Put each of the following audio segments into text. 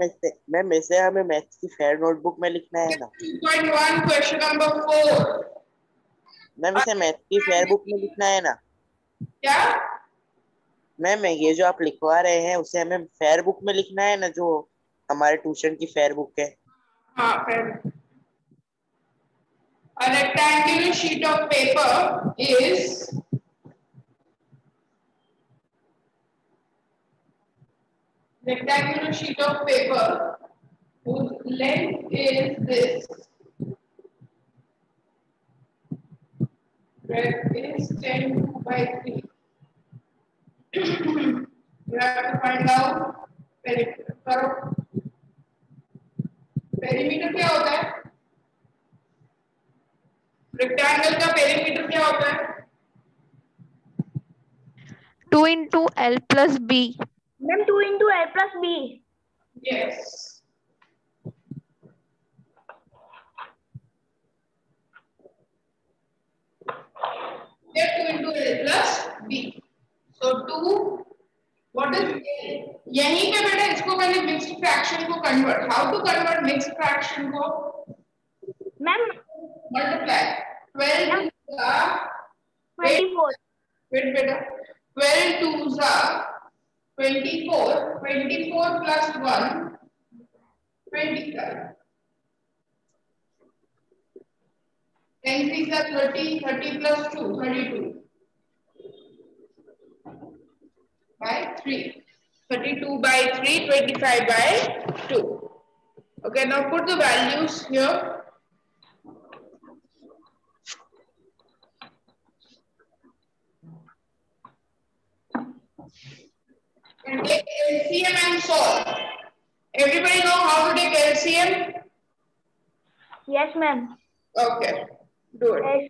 Ma'am इसे हमें maths की फेयर नोटबुक में लिखना है ना। 2.1 क्वेश्चन नंबर 4। मैम इसे मैथ्स की फेयर बुक में लिखना है ना। क्या? मैम ये जो आप लिखवा रहे हैं उसे हमें फेयर बुक में लिखना है ना, जो हमारे ट्यूशन की फेयर बुक है। हाँ, फिर a rectangular sheet of paper is rectangular sheet of paper whose length is this. Breadth is 10 by 3. You have to find out perimeter. करो। पेरीमीटर क्या होता है? रेक्टेंगल का पेरीमीटर क्या होता है? 2 into L plus B. Ma'am 2 into L plus B. Yes. Get 2 into L plus B. So 2. What is L? यहीं पे बेटा इसको पहले मिक्स्ड फ्रैक्शन को convert. How to convert mixed fraction को? मैम मल्टीप्लाई 12 टू सा 24. वेट बेटा 12 two सा 24 24 plus 1 25 10 3 are 30 30 plus 2 32 by 3 32 by 3 25 by 2. Okay, now put the values here. And take LCM and solve. Everybody know how to take LCM? Yes, ma'am. Okay, do it. Yes.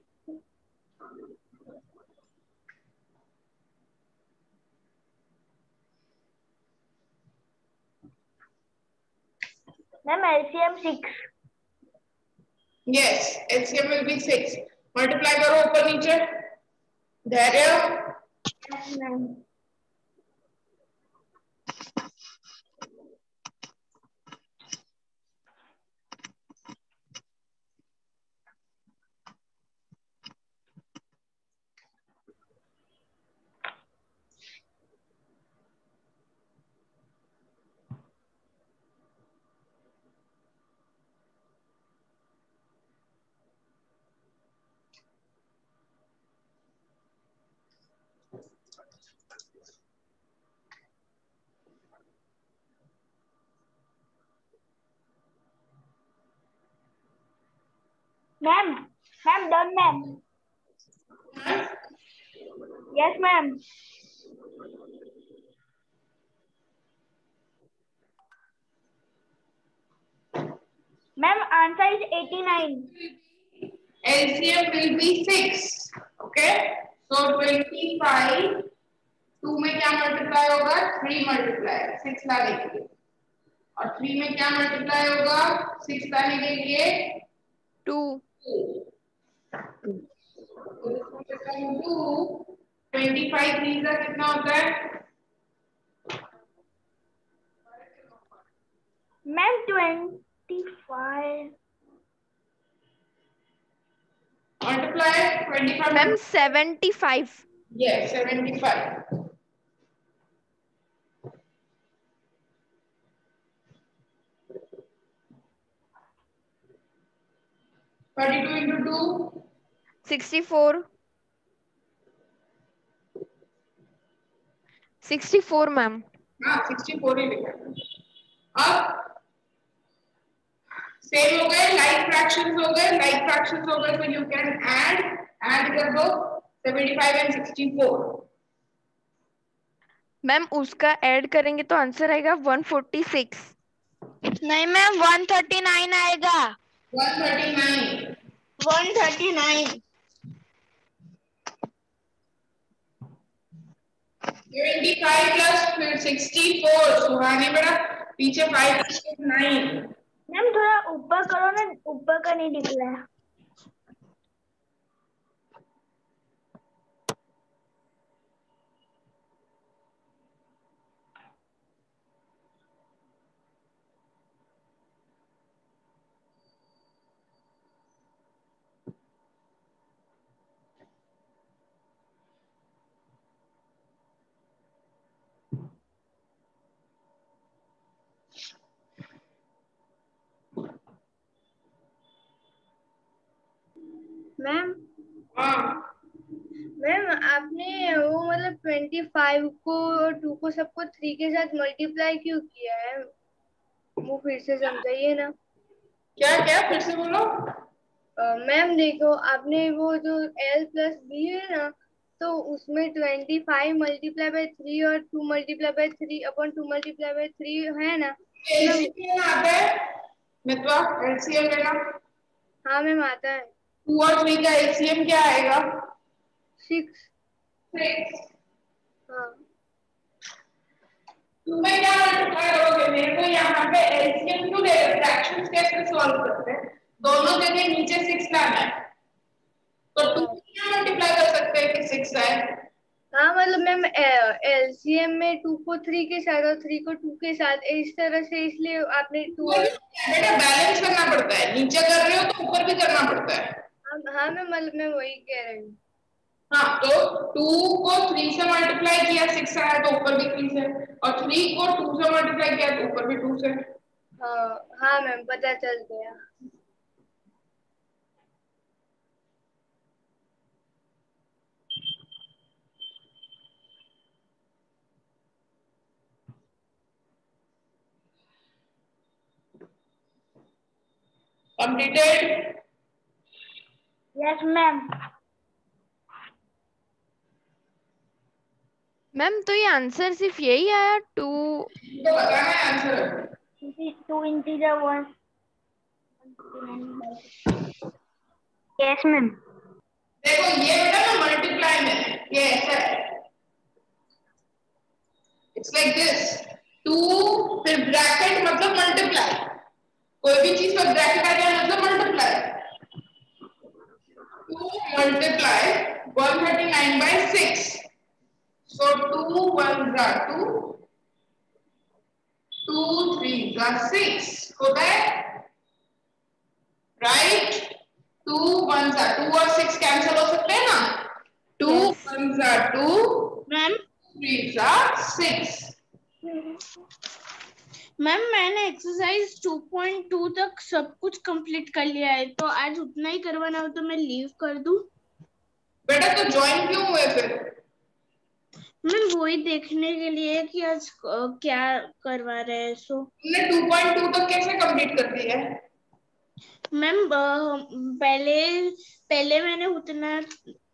Ma'am, LCM 6. Yes, LCM will be 6. Multiply करो ऊपर नीचे. धैर्य. Yes, ma'am. Ma'am, done, ma'am. Yes, ma'am. Ma'am, answer is 89. LCM will be 6. Okay, so 25 2 में क्या multiply होगा? 3 multiply 6 लाने के लिए. और 3 में क्या मल्टीप्लाई होगा? 6 लाने के लिए 2. 25 3 का कितना होता है? Ma'am, 25. Multiply 25. Ma'am 75. Yes, 75. Thirty-two into 2. 64. 64 ma'am. हाँ 64 ही लिखा है. अब सेम हो गए, लाइक फ्रैक्शंस हो गए, तो यू कैन ऐड कर दो 75 एंड 64. मैम उसका ऐड करेंगे तो आंसर आएगा 146. नहीं मैम 139 आएगा. 139. 139. 75 प्लस 64. सुहानी बेटा पीछे 5 9. मैम थोड़ा ऊपर करो ना, ऊपर का नहीं दिख रहा है. मैम हाँ मैम आपने वो मतलब 25 को और 2 को सबको 3 के साथ मल्टीप्लाई क्यों किया है? वो फिर से समझाइए ना। क्या क्या फिर से बोलो। मैम देखो आपने वो जो L प्लस बी है ना, तो उसमें 25 मल्टीप्लाई बाय 3 और 2 multiply by 3 upon 2 multiply by 3 है ना। मैम एलसीएम आता है मित्वा, एलसीएम लेना। हाँ मैम आता है। 2 और 3 का एलसीएम क्या आएगा? 6। 6। हाँ तुम्हें क्या मल्टीप्लाई करोगे? मेरे को यहाँ पे एलसीएम क्यों दे रहे? फ्रैक्शंस कैसे सॉल्व करते हैं? दोनों जगह नीचे 6 लाना है, तो 2 क्या मल्टीप्लाई कर सकते हैं कि 6 आए? हाँ मतलब मैम एलसीएम में 2 को 3 के साथ और 3 को 2 के साथ इस तरह से, इसलिए आपने 2 और बेटा बैलेंस करना पड़ता है, नीचे कर रहे हो तो ऊपर भी करना पड़ता है। हाँ मैम मतलब मैं वही कह रही हूँ। हाँ तो 2 को 3 से मल्टीप्लाई किया 6 आया तो ऊपर भी 3 से, और 3 को 2 से मल्टीप्लाई किया तो ऊपर भी 2 से। हाँ हाँ मैम पता चल गया। कंप्लीटेड? Yes ma'am. मैम तो ये आंसर सिर्फ यही आया 2? तो बताना है आंसर। 2 इंटीजर 1। Yes ma'am. देखो ये बेटा ना मल्टीप्लाई में है, ये ऐसा है, इट्स लाइक दिस। 2 फिर ब्रैकेट मतलब मल्टीप्लाई, कोई भी चीज पर ब्रैकेट आ जाए मतलब multiply. 2 multiply 139 by 6, so 2 1s are 2, 2 3s are 6 होता है, राइट? 2 1s are 2 और 6 कैंसिल हो सकते हैं ना, 2 1s are 2, ma'am 3s are 6। Ma'am मैंने एक्सरसाइज 2.2 तक सब कुछ कंप्लीट कर लिया है, तो आज उतना ही करवाना हो तो मैं लीव कर दूं? बेटा तो ज्वाइन क्यों हुए फिर? मैम वही देखने के लिए कि आज क्या करवा रहे हैं। सो तुमने 2.2 तक कैसे कंप्लीट कर दिया है? मैम पहले पहले मैंने उतना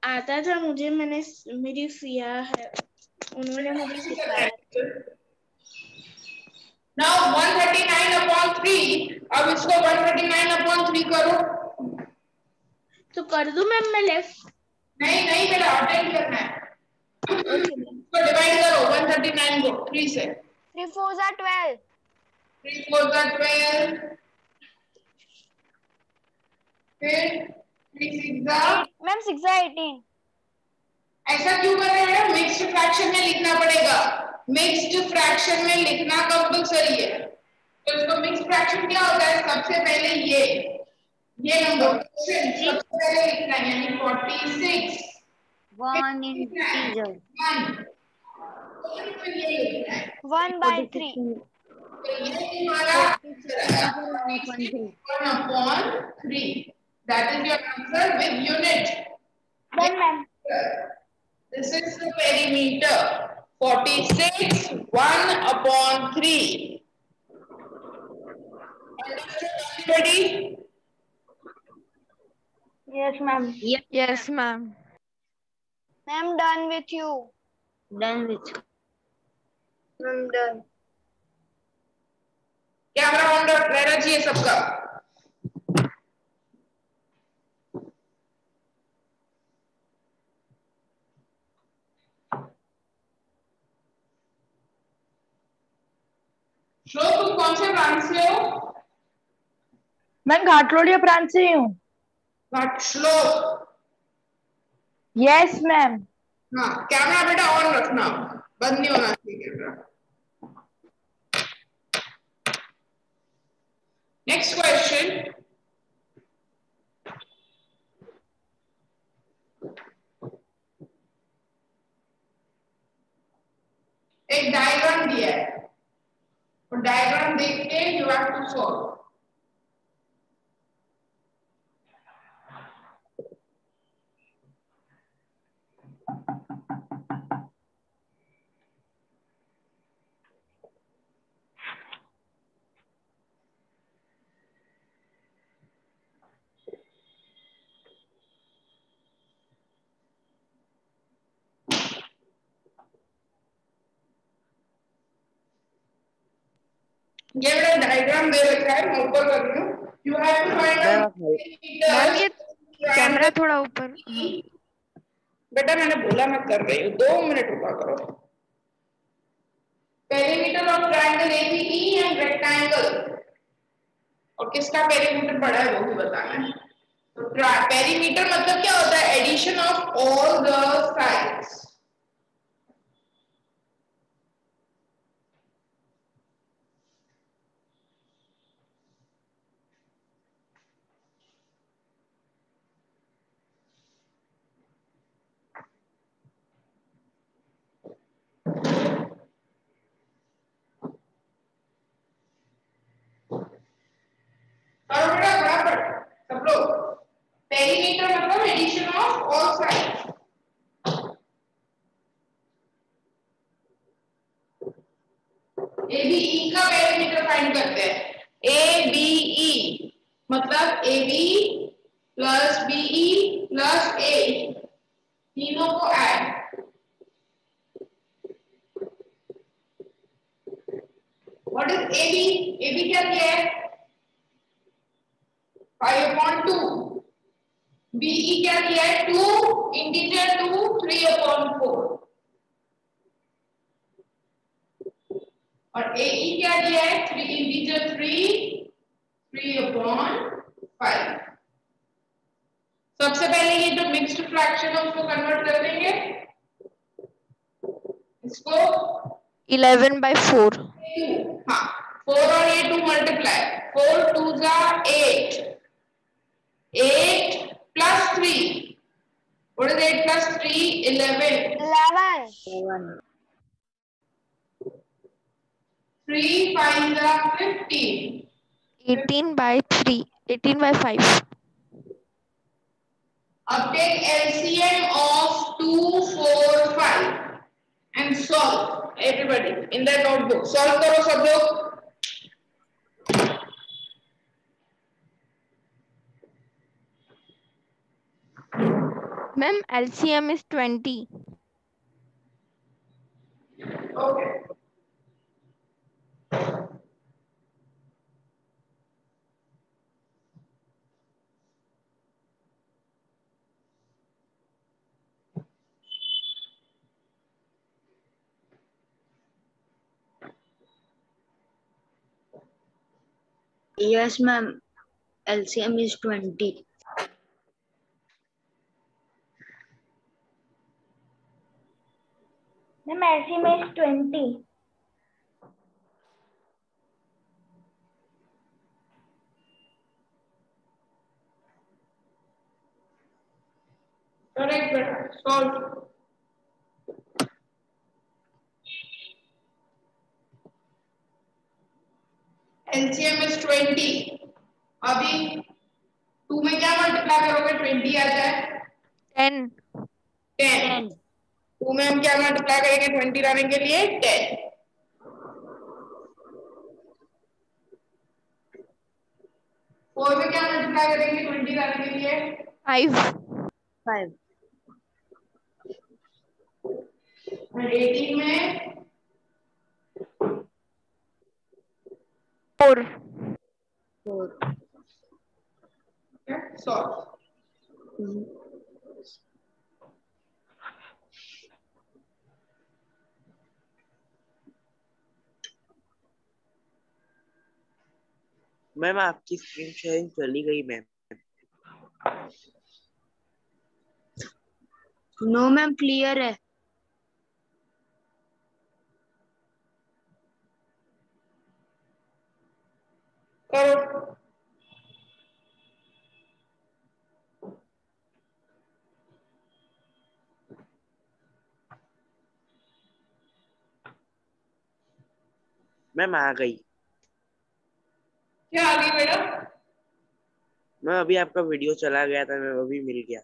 आता था मुझे, मैंने मेरी फिया है उन्होंने मुझे सिखाया। नाउ 139 अपॉन 3, अब इसको 139 अपॉन 3 करो। तो कर दूं मैम मैं लेफ्ट? नहीं नहीं बेटा, अटेंड करना है। Okay ma'am. तो डिवाइड करो 139 को 3 से। 3 4s are 12। 3 4s are 12, फिर 3 6s are, मैम 6 are 18। ऐसा क्यों कर रहे हैं? मिक्स्ड फ्रैक्शन में लिखना पड़ेगा, मिक्स्ड फ्रैक्शन में लिखना कंपलसरी है। तो इसको मिक्स्ड फ्रैक्शन क्या होता है? सबसे पहले ये नंबर सबसे पहले लिखना है, यानी 46 1 इंटीजर 1, फिर ये लिखना है, 1/3। तो ये हमारा आंसर आया 46 1 upon 3, that is your answer with unit. Done ma'am. This is the perimeter, 46 1 upon 3. Understood everybody? Yes ma'am. Yes ma'am. Ma'am done with you. Done with ma'am done. Camera on रहना चाहिए सबका। श्लोक तुम कौन से branch से हो? मैं घाटलोड़िया ब्रांच से ही हूँ। घाट श्लोक। Yes ma'am. हाँ कैमरा बेटा ऑन रखना, बंद नहीं होना चाहिए कैमरा। नेक्स्ट क्वेश्चन, एक डायग्राम दिया है और डायग्राम देख के यू हैव टू सॉल्व। ये बड़ा डायग्राम दे रखा है, मैं ऊपर कर रही हूँ। You have to find ma'am ma'am ये कैमरा आउट थोड़ा ऊपर, हाँ। बेटा मैंने बोला मैं कर रही हूँ, 2 मिनट रुका करो। Perimeter of triangle ABE and rectangle, और किसका पेरीमीटर बड़ा है वो भी बताना है। तो पेरीमीटर मतलब क्या होता है? Addition of all the sides. और बेटा बराबर सब लोग, पेरीमीटर मतलब addition of all sides. ABE का पेरीमीटर फाइंड करते हैं। एबीई मतलब AB plus BE plus A, तीनों को add. What is AB? AB क्या किया है? 5/2। बीई क्या किया है? 2 इंटीजर 2 3/4। और एई क्या किया है? 3 इंटीजर 3 3/5। सबसे पहले ये जो मिक्स्ड फ्रैक्शन है उसको कन्वर्ट कर देंगे, इसको 11/4। हाँ 4 और ये 2 मल्टीप्लाई, 4 2 जा 8, 8 प्लस 3, what is 8 plus 3? 11, 3 5 जा 15, 18/3, 18/5। अब take LCM of 2 4 5 and solve. Everybody in that notebook solve करो सब लोग। Ma'am LCM is 20। Okay. Yes, ma'am. LCM is 20. Ma'am, LCM is 20. Correct, बेटा solve. LCM is 20। अभी 2 में क्या मल्टीप्लाई करोगे? 20 आ जाए 10। 10। 2 में हम क्या मल्टीप्लाई करेंगे 20 लाने के लिए? 10। 4 में क्या मल्टीप्लाई करेंगे 20 लाने के लिए? 5। 5. और 18 में 4। 4. solve। मैम आपकी स्क्रीन शेयरिंग चली गई मैम। No, ma'am. Clear है. करो। मैम आ गई। क्या आ गई बेटा? मैम अभी आपका वीडियो चला गया था, मैम अभी मिल गया।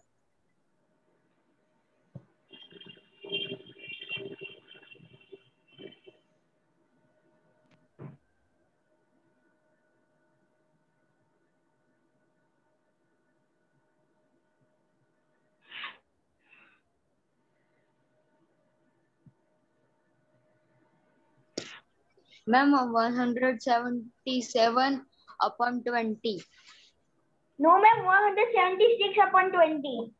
Ma'am 177 upon 20. No, ma'am, 176 upon 20.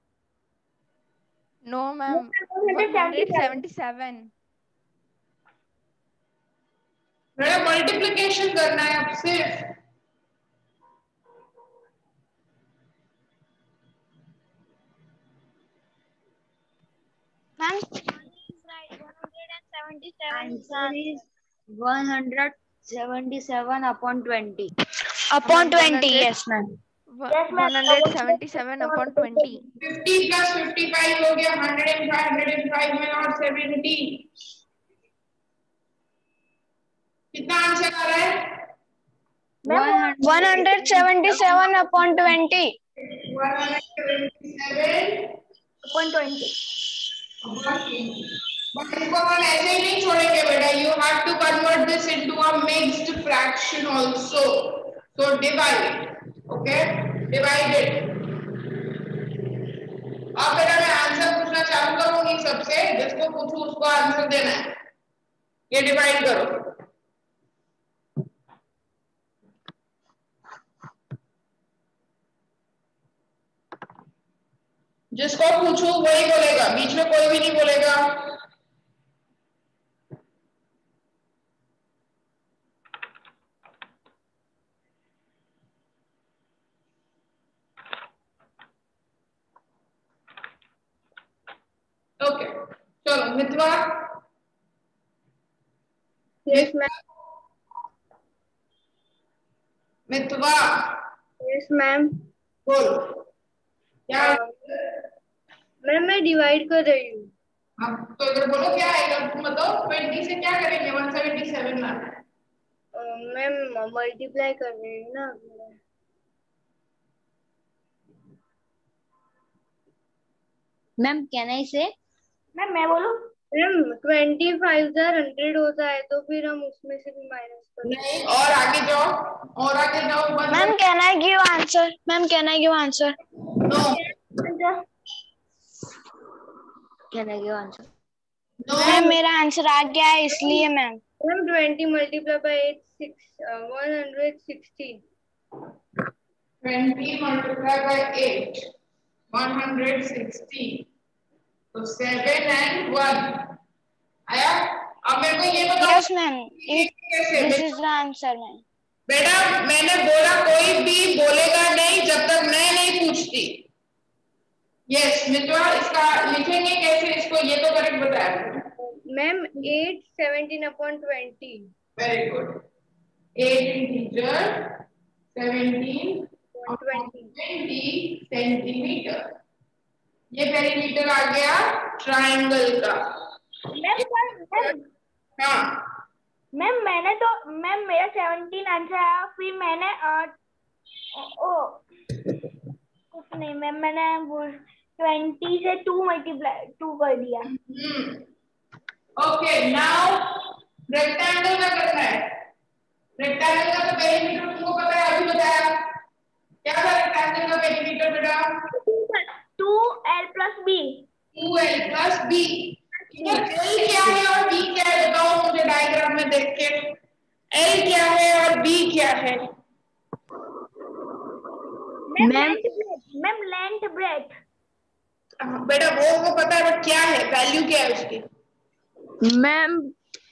No, ma'am. 177. 177. मेरा मल्टीप्लिकेशन करना है अब सिर्फ। Ma'am Answer is 177 upon 20. upon 20, 100 yes ma'am. Yes, ma'am. 177 upon 20. 50 plus 55 हो गया 105 में और 70। कितना आंसर आ रहा है? 177 upon 20. 177 Upon 20. बट इसको हम ऐसे ही नहीं छोड़ेंगे बेटा, you have to convert this into a mixed fraction also, so divide, okay, divided. अब बेटा मैं आंसर पूछना चालू करूंगी सबसे, जिसको पूछूं उसको आंसर देना है। ये डिवाइड करो, जिसको पूछूं वही बोलेगा, बीच में कोई भी नहीं बोलेगा। ओके, चलो मितवा। Yes ma'am. मितवा Yes ma'am. बोल क्या है? मैम मैं डिवाइड कर रही हूँ। अब तो इधर बोलो क्या आएगा, तुम बताओ। 20 से क्या करेंगे? 177 लाना है। मैम मल्टीप्लाई कर रही हूँ ना। Ma'am, can I say? Ma'am मैं बोलूं? मैम 25 होता है तो फिर हम उसमें से भी माइनस कर। नहीं, और आगे जाओ, और आगे जाओ। Ma'am can I give answer? Ma'am can I give answer? No Can I give answer? No, ma'am मेरा आंसर आ गया है इसलिए ma'am. Ma'am 20 multiply by 160। 20 multiply by 8 160, तो 7 and 1 आया। अब मेरे को ये बताओ। यस मैम, कैसे this is the answer ma'am. बेटा मैंने बोला कोई भी बोलेगा नहीं जब तक मैं नहीं पूछती। यस मित्रा, इसका लिखेंगे कैसे इसको, ये तो करेक्ट बताया ma'am 8 17 upon 20। Very good. 8 integer 17 20 centimetre. ये पेरीमीटर आ गया ट्रायंगल का। हाँ मैम मैम मेरा 17 आंसर आया, फिर मैंने कुछ नहीं मैम, मैंने 20 से 2 मल्टीप्लाई 2 कर दिया। ओके, नाउ रेक्टेंगल का करना है। रेक्टेंगल का तो पेरीमीटर तुमको पता है, अभी बताया। क्या था रेक्टेंगल का पेरीमीटर बेटा? 2L plus B। 2L plus B। L क्या है और B क्या है बताओ मुझे डायग्राम में देख के। L क्या है और B क्या है? Ma'am length breadth. बेटा वो पता है, बट क्या है, वैल्यू क्या है उसकी? Ma'am,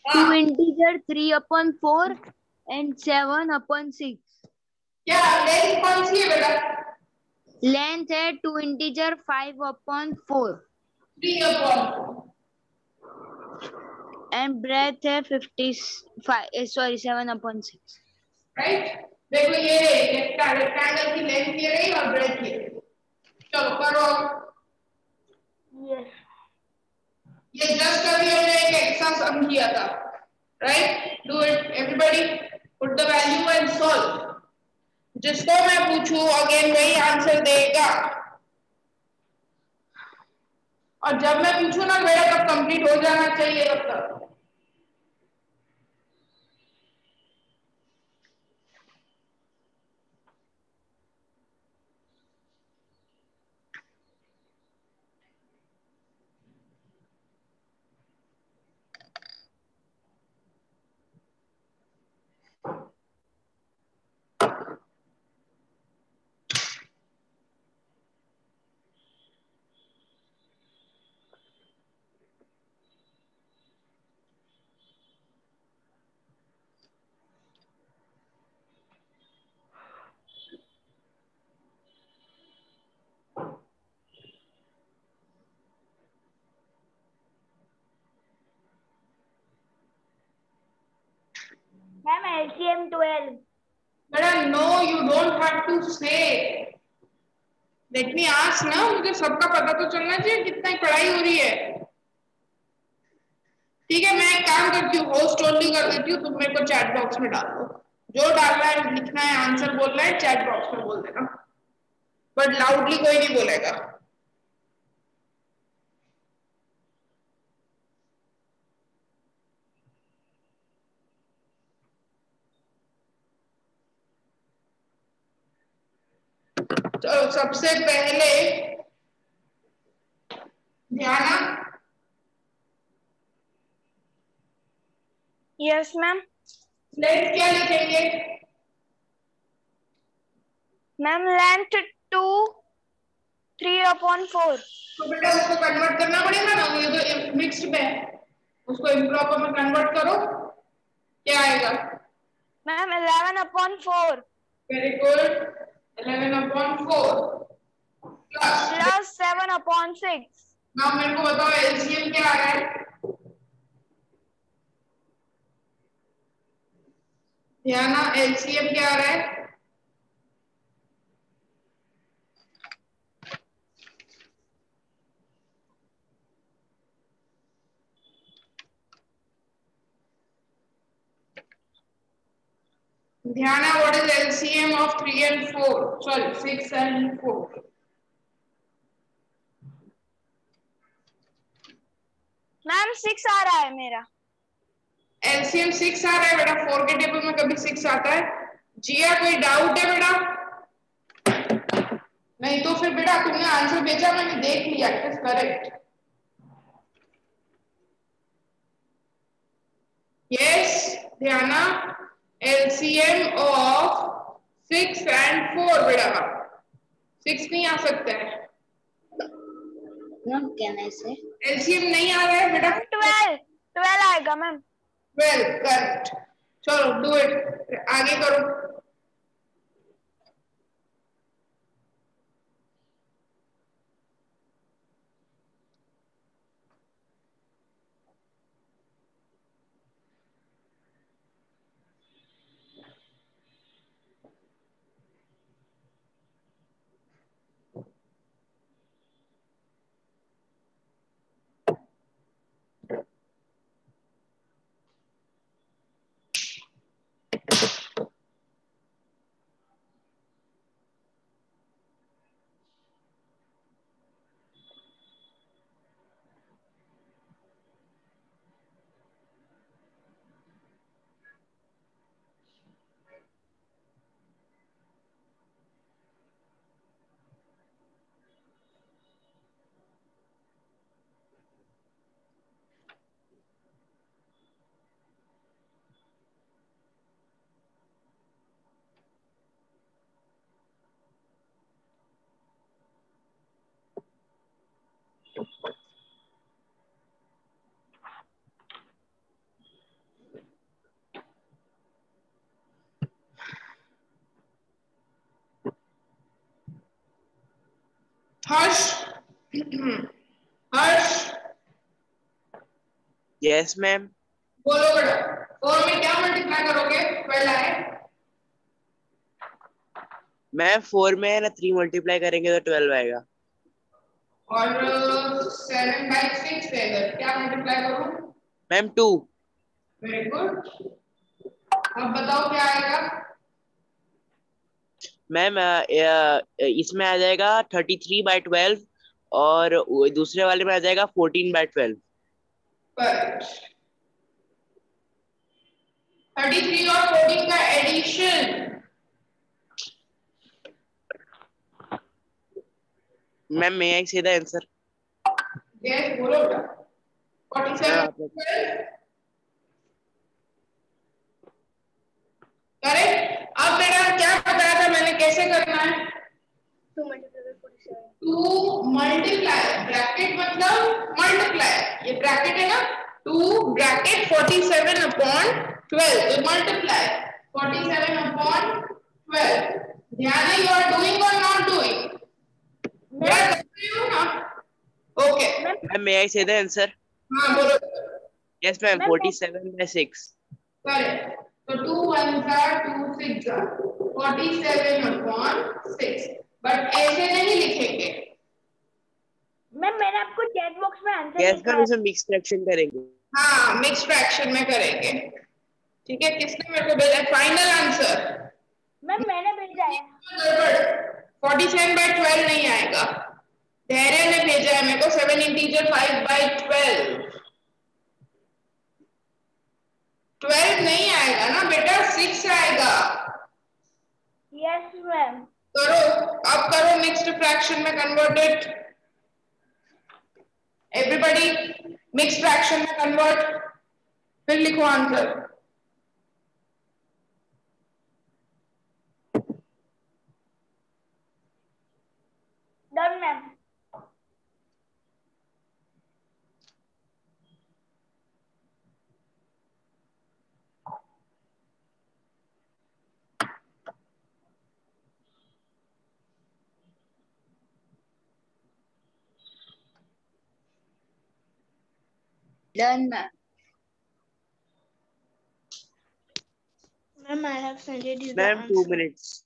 2 integer 3 upon 4 and 7 upon 6. क्या लेंथ कौन सी है बेटा? Length है 2 integer 5 upon 4 3 upon 4 and breadth है 7 upon 6. राइट। देखो ये रेक्टेंगल की लेंथ ये रही और ब्रेथ ये रही। चलो करो। यस ये जस्ट अभी हमने एक एक्स्ट्रा सम किया था, right? Do it everybody, put the value and solve. जिसको मैं पूछूं अगेन वही आंसर देगा, और जब मैं पूछूं ना बेटा तब कंप्लीट हो जाना चाहिए तब तक। Ma'am LCM 12. बेटा no, you don't have to say. Let me ask ना, मुझे सबका पता तो चलना चाहिए कितना पढ़ाई हो रही है। ठीक है, मैं एक काम करती हूँ, होस्ट ओनली कर देती हूँ, तुम मेरे को चैट बॉक्स में डाल दो। जो डालना है, लिखना है, आंसर बोलना है, चैट बॉक्स में बोल देना, बट लाउडली कोई नहीं बोलेगा। तो सबसे पहले ध्यान, यस मैम। लेंथ क्या लिखेंगे? Ma'am length 2 3/4। तो बेटा उसको कन्वर्ट करना पड़ेगा ना, ये तो मिक्स्ड में है, उसको इम्प्रॉपर में कन्वर्ट करो, क्या आएगा? Ma'am 11/4 very good, 11/4 plus 7/6। Now मेरे को बताओ एलसीएम क्या आ रहा है? ध्यान, एलसीएम क्या आ रहा है? ध्यान, what is LCM of 3 and 4? Sorry 6 and 4? Ma'am 6 आ रहा है मेरा। एलसीएम 6 आ रहा है बेटा, 4 के टेबल में कभी 6 आता है? जिया कोई डाउट है बेटा? नहीं तो फिर बेटा तुमने आंसर भेजा, मैंने देख लिया, इट इज करेक्ट। यस ध्याना, एलसीएम ऑफ 6 and 4 बेटा 6 नहीं आ सकता है। मैम कैन आई से एलसीएम नहीं आ रहा है बेटा। 12 आएगा मैम। 12 करेक्ट। चलो डू इट, आगे करो। हर्ष, हर्ष यस मैम। बोलो बेटा, 4 में क्या मल्टीप्लाई करोगे? 12 आए। मैम 4 में है ना 3 मल्टीप्लाई करेंगे तो 12 आएगा। और 7/6 है, इधर क्या मल्टीप्लाई करूं? मैम 2। वेरी गुड, अब बताओ क्या आएगा? मैम इसमें आ जाएगा 33/12 और दूसरे वाले में आ जाएगा 14/12। करेक्ट। 33 और 14 का एडिशन। मैम मे आई से द आंसर? यस बोलो बेटा। 47 करेक्ट। अब बेटा क्या बताया था मैंने, कैसे करना है? 2 मल्टीप्लाई 47। 2 मल्टीप्लाई, ब्रैकेट मतलब मल्टीप्लाई, ये ब्रैकेट है ना, 2 ब्रैकेट 47/12 तो मल्टीप्लाई 47/12। ध्यान है, यू आर डूइंग और नॉट डूइंग? कर रही हो ना? ओके मैम मे आई से द आंसर? हाँ बोलो। Yes ma'am 47/6। करेक्ट। तो 2 1s are 2 6s are 47/6, but ऐसे नहीं लिखेंगे। मैम मैंने आपको चैट बॉक्स में आंसर यस लिखा मैम, है। उसे मिक्स फ्रैक्शन करेंगे। हाँ, मिक्स फ्रैक्शन में करेंगे। ठीक है, किसने मेरे को भेजा फाइनल आंसर? मैम मैंने भेजा है। गड़बड़, 47/12 नहीं आएगा। धैर्य ने भेजा है मेरे को 7 इंटीजर 5/12। 12 नहीं आएगा ना बेटा, 6 आएगा। Yes ma'am. करो, अब करो मिक्स्ड फ्रैक्शन में कन्वर्टेड। एवरीबॉडी मिक्स्ड फ्रैक्शन में कन्वर्ट, फिर लिखो answer. Done ma'am. Done, ma'am. Ma'am, I have sent you the ma'am 2 answer. minutes.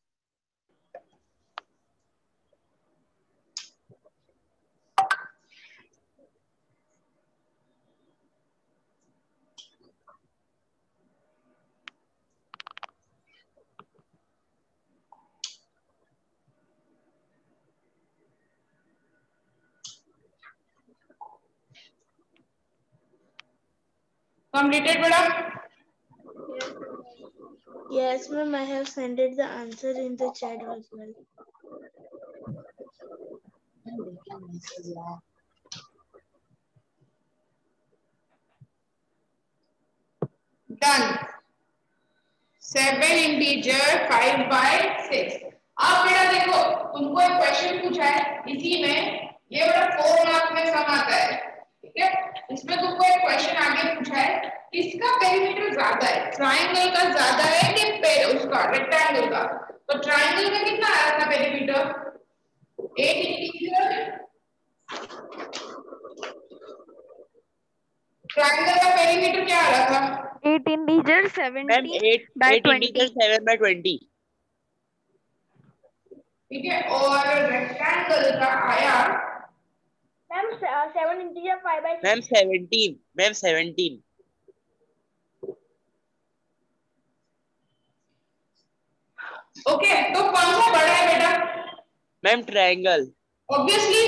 Completed बेटा? Yes, ma'am, I have sent it the answer in the chat as well. Done. 7 integer 5/6। अब बेटा देखो, तुमको एक question पूछा है इसी में, ये बड़ा 4 मार्क में सम आता है। ठीक है, इसमें तुमको एक क्वेश्चन आगे पूछा है, किसका पेरीमीटर ज्यादा है, ट्रायंगल का ज्यादा है कि उसका रेक्टेंगल का? तो ट्रायंगल का कितना आ रहा था पेरीमीटर? 8 इंटीजर। ट्रायंगल का पेरीमीटर क्या आ रहा था? 8 integer मैम 17 by 8 इंटीजर 20। 7/20। ठीक है, और रेक्टेंगल का आया ma'am 7 integer 5/6। Ma'am 17। Ma'am 17। Okay, तो कौन सा बड़ा है बेटा? Ma'am triangle. Obviously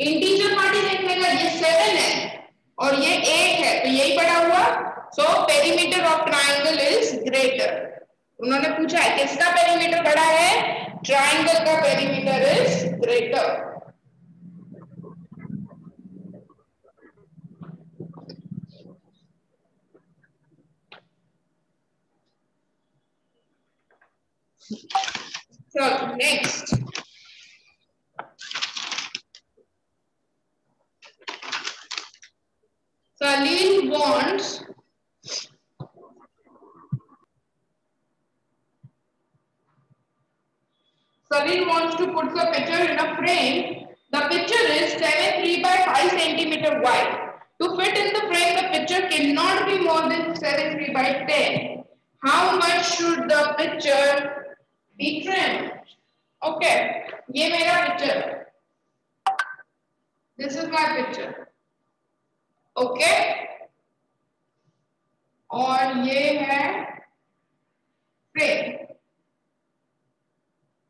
integer part ही देखने का, ये 7 है और ये 8 है, तो यही बड़ा हुआ। So perimeter of triangle is greater. उन्होंने पूछा है किसका पेरीमीटर बड़ा है? ट्रायंगल का perimeter is greater. So next, Salil wants to put the picture in a frame. The picture is 7.3 by 5 centimeter wide. To fit in the frame, the picture cannot be more than 7.3 by 10. How much should the picture be trimmed? Okay, ये मेरा picture. This is my picture. Okay. और ये है frame.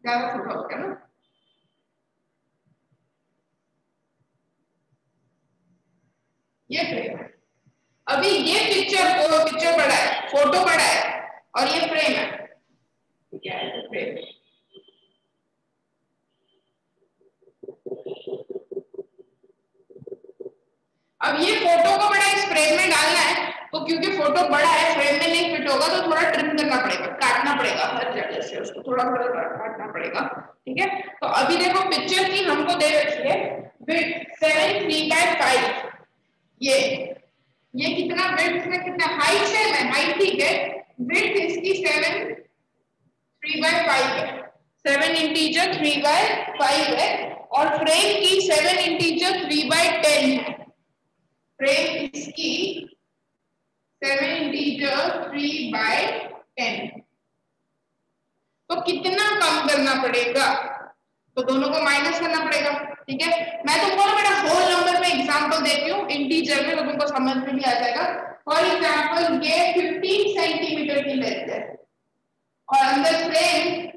ज्यादा छोटा हो गया ना? ये फ्रेम है। अभी ये पिक्चर बड़ा है, फोटो बड़ा है और ये फ्रेम है। क्या है फ्रेम? अब ये फोटो को बड़ा इस फ्रेम में डालना है, तो क्योंकि फोटो बड़ा है फ्रेम में नहीं फिट होगा, तो थोड़ा ट्रिम करना पड़ेगा, काटना पड़ेगा हर जगह से, उसको थोड़ा थोड़ा काटना पड़ेगा। ठीक है, तो अभी देखो पिक्चर की हमको दे रखी है विड्थ 7.3/5। ये कितना विड्थ में कितना हाइट सेम है, हाइट ठीक है, विड्थ इसकी 7.3/5 है, 7 इंटीजर 3/5 है, और फ्रेम की 7 इंटीजर 3/10 है। फ्रेम इसकी 7 इंटीजर 3/10 10। तो कितना कम करना पड़ेगा? तो दोनों को माइनस करना पड़ेगा, ठीक है। मैं तुमको ना बेटा होल नंबर में एग्जांपल देती हूँ, इंटीजर में, तो तुमको समझ में भी आ जाएगा। फॉर एग्जांपल ये 15 सेंटीमीटर की लेंथ है और अंदर फ्रेम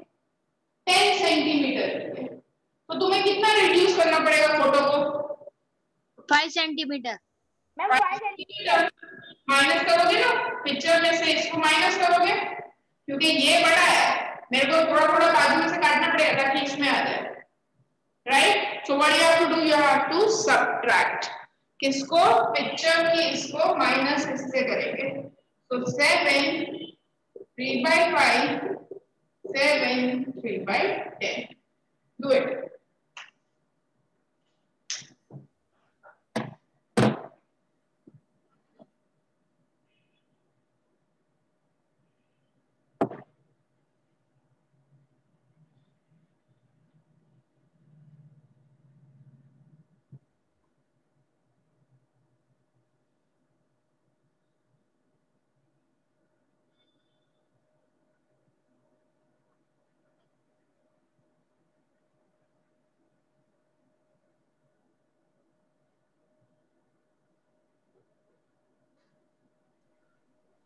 10 सेंटीमीटर की है, तो तुम्हें कितना रिड्यूस करना पड़ेगा फोटो को? 5 सेंटीमीटर। मैम 5 सेंटीमीटर माइनस करोगे ना पिक्चर में से, इसको माइनस करोगे क्योंकि ये बड़ा है, मेरे को थोड़ा थोड़ा बाजू में से काटना पड़ेगा ताकि इसमें आ जाए, right. So what you have to do, you have to subtract. किसको? पिक्चर की इसको माइनस इससे करेंगे। तो 7 3/5 7 3/10। Do it.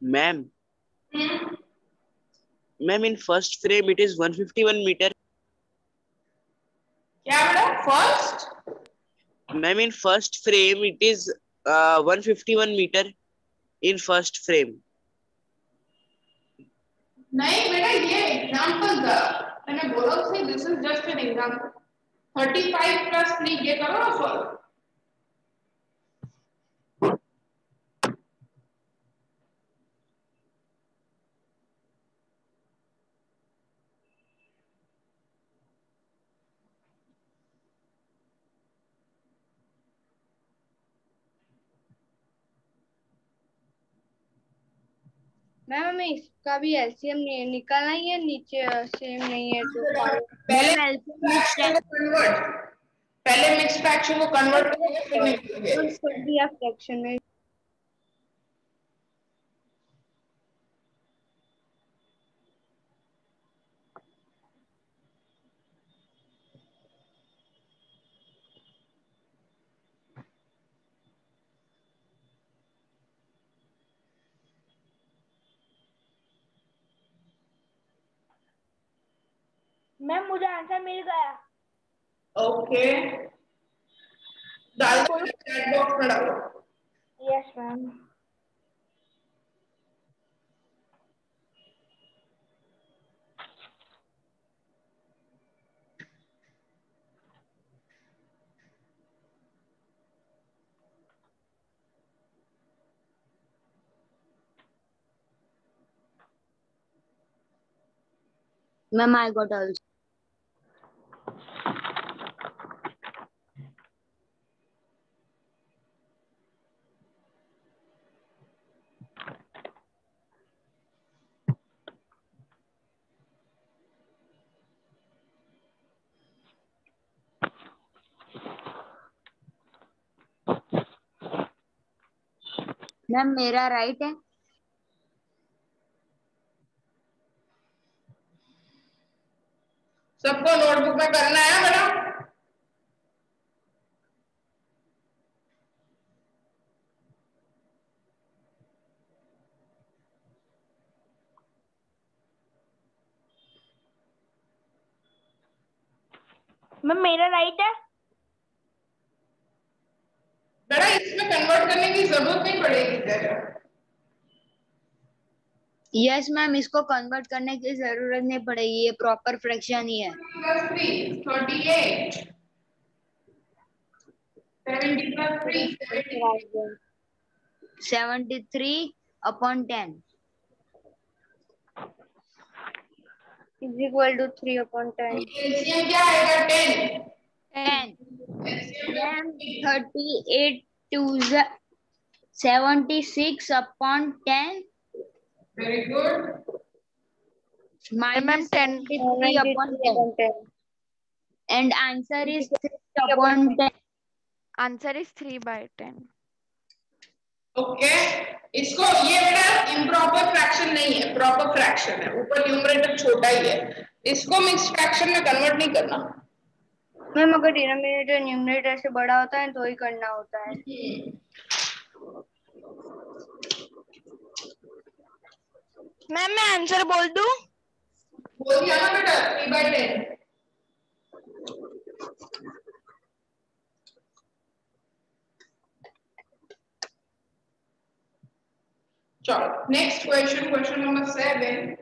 Ma'am ma'am in first frame it is 151 metre. क्या बेटा? First ma'am in first frame it is 151 metre in first frame. नहीं बेटा, ये एग्जांपल था, मैंने बोला उसे this is just an example. 35 plus 3 ये करो ना सॉल्व। मैम हमें इसका भी एलसीएम निकालना ही है, नीचे सेम नहीं है तो पहले मिक्स फ्रैक्शन को कन्वर्ट करोगे फिर निकालोगे। कर दिया फ्रैक्शन में। मैम मुझे आंसर मिल गया। ओके, डाल दो चैट बॉक्स में डालो। Yes ma'am. Ma'am, I got also. Ma'am मेरा राइट है। सबको नोटबुक में करना है बेटा। मैम मेरा राइट है। बेटा इसमें कन्वर्ट करने की जरूरत नहीं पड़ेगी तेरे। यस मैम, इसको कन्वर्ट करने की जरूरत नहीं पड़ेगी, ये प्रॉपर फ्रैक्शन ही है। +3 38 70 + 3 73/10 इज इक्वल टू 3/10। एलसीएम क्या आएगा? 10 ma'am 38 to 76/10 very good. minus 73/10 and answer is 3/10. Answer is 3/10. Okay, इसको ये बेटा इम्प्रॉपर फ्रैक्शन नहीं है, प्रॉपर फ्रैक्शन है, ऊपर न्यूमरेटर छोटा ही है, इसको मिक्स्ड फ्रैक्शन में कन्वर्ट नहीं करना। मैम अगर डिनोमिनेटर न्यूमरेटर से बड़ा होता है तो ही करना होता है। मैम मैं आंसर बोल दूं? बोल दिया ना बेटा, 3/10। चलो next question, question number 7।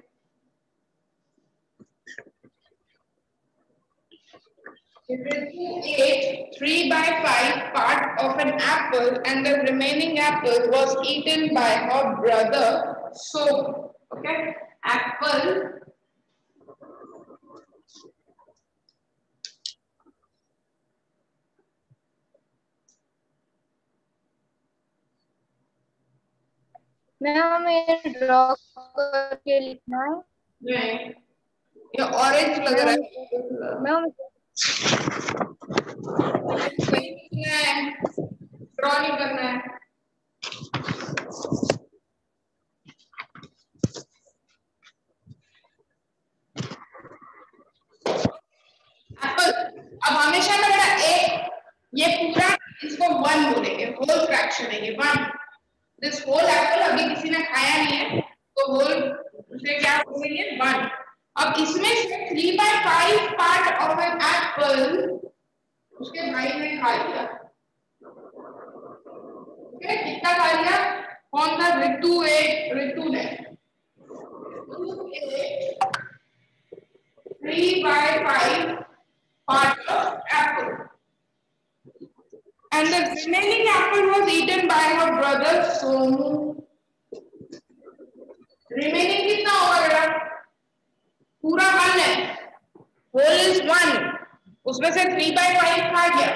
If Ritu ate 3/5 part of an apple and the remaining apple was eaten by her brother, so okay, apple ma'am हमें ड्रॉ करके लिखना है। नहीं, ये ऑरेंज लग रहा है मैम ड्रॉ नहीं करना है। एप्पल, अब हमेशा ना बेटा एक, ये पूरा इसको 1 बोलेंगे, होल फ्रैक्शन है ये 1। दिस होल एप्पल अभी किसी ने खाया नहीं है तो होल उसे क्या बोलेंगे 1। अब इसमें से 3/5 पार्ट ऑफ एन एप्पल उसके भाई ने खा लिया। ओके, कितना खा लिया? कौन था? ऋतु ने 3/5 part of apple, and the remaining apple was eaten by her brother Somu. Remaining कितना होगा बेटा? पूरा 1 है, whole is 1, उसमें से 3/5 खा गया,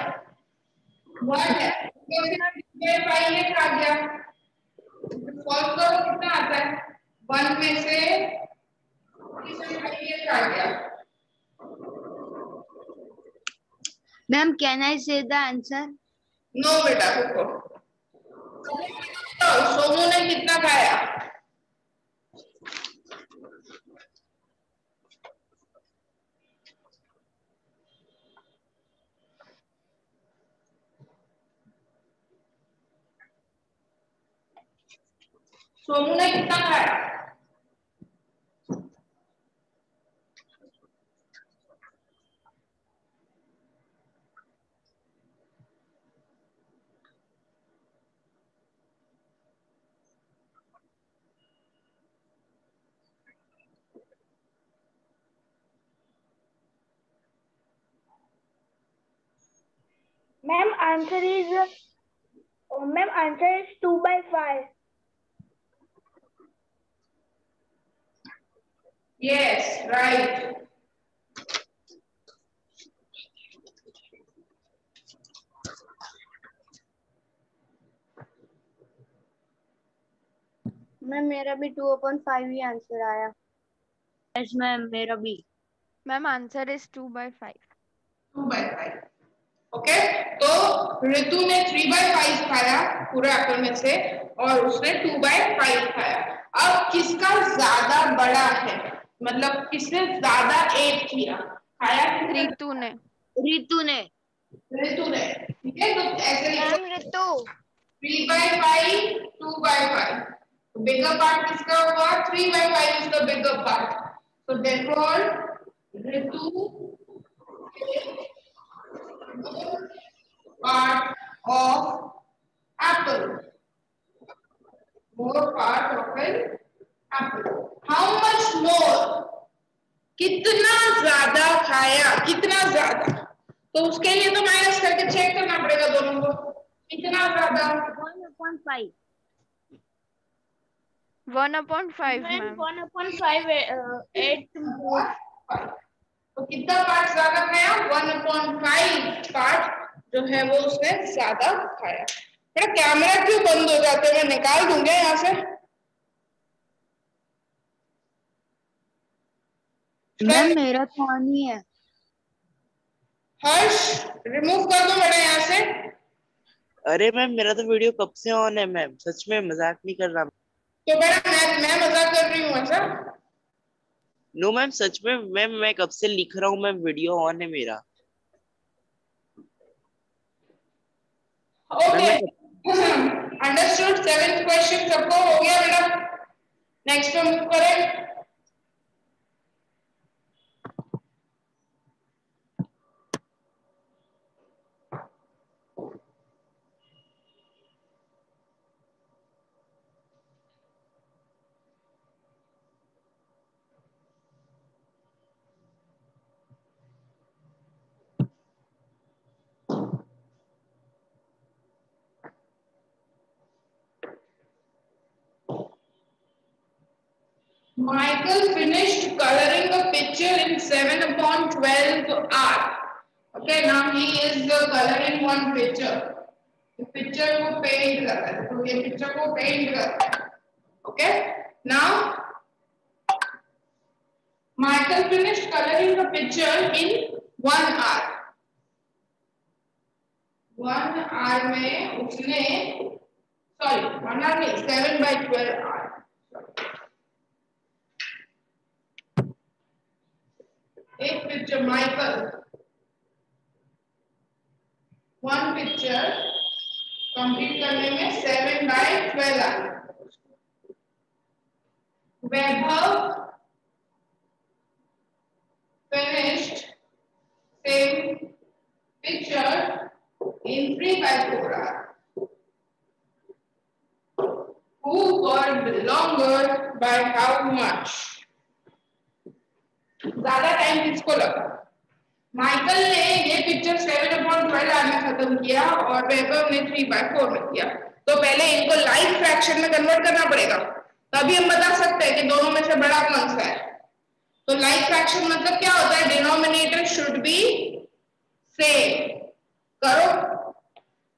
1 है, उसमें से 3/5 ये खा गया। सॉल्व करो कितना आता है? 1 में से 3/5 ये खा गया। Ma'am, can I say the answer? No बेटा, रुको, तो सोमू ने कितना खाया? सोमू ने कितना खाया? Ma'am, answer is 2/5. Yes, right. Ma'am मेरा भी 2/5 ही आंसर आया। Yes, ma'am, मेरा भी। Ma'am answer is 2/5। 2/5। ओके, तो ऋतु ने 3/5 खाया पूरे एप्पल में से और उसने 2/5 खाया। अब किसका ज्यादा बड़ा है, मतलब किसने ज्यादा एट किया, खाया? ऋतु ने। ऋतु ने। ठीक है, तो ऐसे मैम ऋतु 3/5 2/5, बिगर पार्ट किसका होगा? 3/5 is the bigger part, so therefore Ritu part of apple, more part of an apple. How much more? कितना ज्यादा खाया, कितना ज्यादा, तो उसके लिए तो माइनस करके चेक करना पड़ेगा दोनों को, कितना ज्यादा? 1/5। 1/5 मैम मैम। 1/5 8 more। तो कितना पार्ट ज्यादा खाया? 1/5 पार्ट जो है वो उसने ज्यादा खाया। मेरा कैमरा क्यों बंद हो जाता है? मैं निकाल दूंगा यहाँ से। मैम मेरा तो ऑन ही है। हर्ष रिमूव कर दो बेटा यहाँ से। अरे मैम मेरा तो वीडियो कब से ऑन है मैम, सच में मजाक नहीं कर रहा। तो बेटा मैं मजाक कर रही हूँ ऐसा? नो मैम सच में मैम, मैं कब से लिख रहा हूँ मैम, वीडियो ऑन है मेरा। मैम ओके, मैं अंडरस्टूड। 7th क्वेश्चन सबको हो गया बेटा? नेक्स्ट पे मूव करें। Michael finished coloring a picture in 7/12 hours. Okay, now he is coloring one picture. Picture को पेंट कर रहा है, तो ये पिक्चर को पेंट कर रहा है। Okay, now Michael finished coloring the picture in 1 hour. 1 hour में उसने, सॉरी 1 hour नहीं, 7/12 hour। एक picture Michael, one picture complete करने में 7/12 आया। वैभव finished same picture in 3/4 hours. Who worked longer by how much? ज्यादा टाइम किसको लगा? माइकल ने ये पिक्चर 7/12 आवर में खत्म किया और वैभव ने 3/4 में किया। तो पहले इनको लाइक फ्रैक्शन में कन्वर्ट करना पड़ेगा, तभी हम बता सकते हैं कि दोनों में से बड़ा कौन सा है। तो लाइक फ्रैक्शन मतलब क्या होता है? Denominator should be same. करो,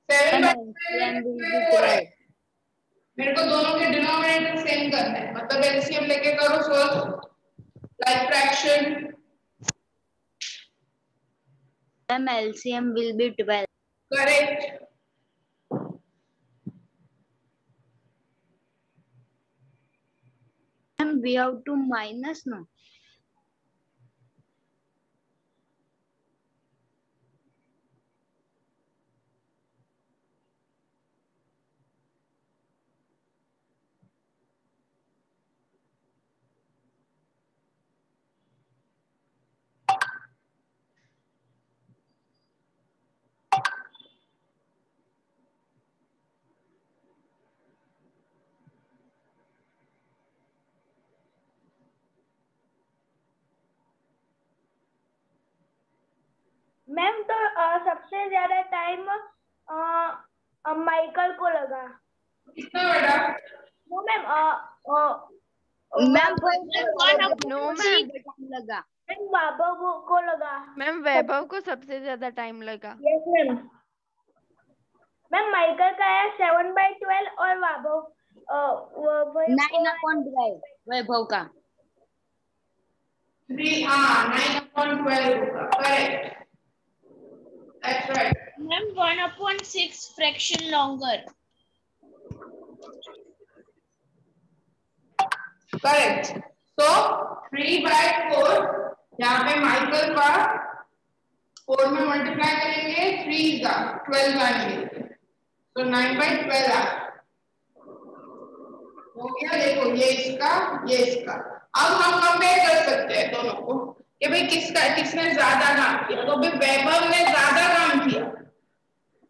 7/12 मेरे को दोनों के डिनोमिनेटर सेम करना है, मतलब एलसीएम लेके करो solve like fraction. Ma'am, LCM will be 12. Correct. Ma'am, we have to minus, no? Ma'am तो सबसे ज्यादा टाइम माइकल को लगा। कितना बेटा? वो मैम Ma'am, नो मैम, लगा। वैभव को लगा। मैम वैभव को सबसे ज्यादा टाइम लगा। Yes ma'am. मैम माइकल का है 7/12 और वैभव 9/12 वैभव का। 9/12 होगा। Correct, that's right. Ma'am, 1/6 fraction longer. Correct. तो 3/4 यहाँ पे माइकल का 4 में मल्टीप्लाई करेंगे, 3 का 12 आएंगे, तो 9/12 आ हो गया। देखो ये इसका, ये इसका। अब हम कंपेयर कर सकते हैं दोनों को कि भाई किसने ज्यादा काम किया। तो भाई वैभव ने ज्यादा काम किया,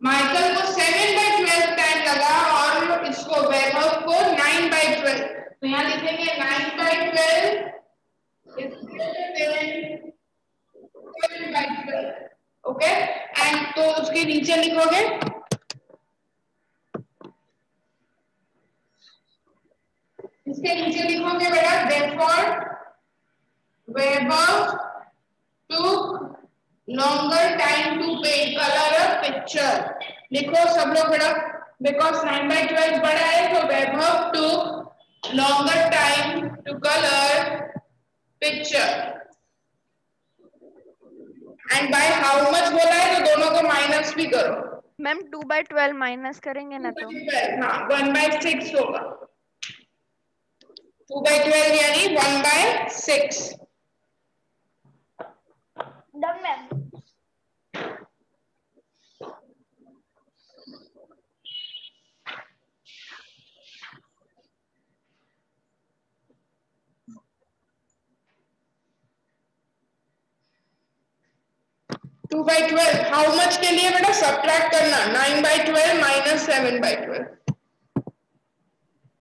माइकल को 7/12 टाइम लगा और इसको वैभव को 9/12। तो यहाँ लिखेंगे 9/12 is greater than 7/12। Okay, and तो उसके नीचे लिखोगे इसके नीचे लिखोगे बेटा therefore Vaibhav took longer time to paint color a picture। लिखो सब लोग बेटा, because 9/12 बड़ा है तो Vaibhav took longer time to color picture and by how much बोला है तो दोनों को माइनस भी करो। मैम 2/12 माइनस करेंगे ना तो 2/12, हाँ 1/6 होगा। 2/12 यानी 1/6। Done ma'am. Two by 12 how much के लिए बेटा सब्ट्रैक्ट करना 9/12 माइनस 7/12